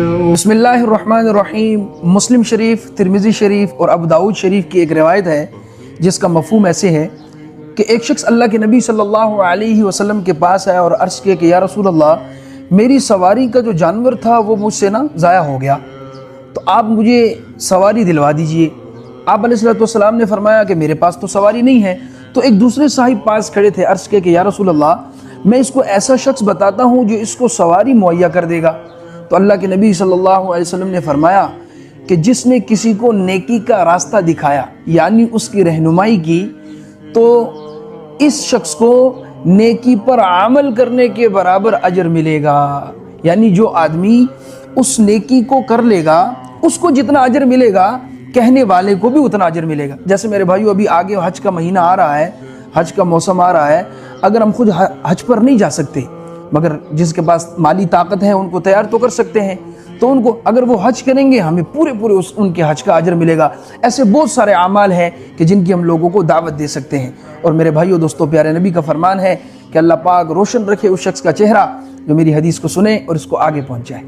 بسم اللہ الرحمن الرحیم۔ مسلم شریف، ترمذی شریف اور ابو داؤد شریف کی ایک روایت ہے جس کا مفہوم ایسے ہے کہ ایک شخص اللہ کے نبی صلی اللہ علیہ وسلم کے پاس آیا اور عرض کیا کہ یا رسول اللہ، میری سواری کا جو جانور تھا وہ مجھ سے ضائع ہو گیا، تو آپ مجھے سواری دلوا دیجئے۔ آپ علیہ السلام نے فرمایا کہ میرے پاس تو سواری نہیں ہے۔ تو ایک دوسرے صاحب پاس کھڑے تھے، عرض کیا کہ یا رسول اللہ، میں اس کو ایسا شخص بتاتا ہوں جو اس کو سواری مہیا کر دے گا۔ تو اللہ کے نبی صلی اللہ علیہ وسلم نے فرمایا کہ جس نے کسی کو نیکی کا راستہ دکھایا، یعنی اس کی رہنمائی کی، تو اس شخص کو نیکی پر عمل کرنے کے برابر اجر ملے گا۔ یعنی جو آدمی اس نیکی کو کر لے گا، اس کو جتنا اجر ملے گا، کہنے والے کو بھی اتنا اجر ملے گا۔ جیسے میرے بھائیو، ابھی آگے حج کا مہینہ آ رہا ہے، حج کا موسم آ رہا ہے۔ اگر ہم خود حج پر نہیں جا سکتے، مگر جس کے پاس مالی طاقت ہے ان کو تیار تو کر سکتے ہیں، تو ان کو اگر وہ حج کریں گے، ہمیں پورے ان کے حج کا اجر ملے گا۔ ایسے بہت سارے اعمال ہیں کہ جن کی ہم لوگوں کو دعوت دے سکتے ہیں۔ اور میرے بھائیو دوستو، پیارے نبی کا فرمان ہے کہ اللہ پاک روشن رکھے اس شخص کا چہرہ جو میری حدیث کو سنے اور اس کو آگے پہنچائے۔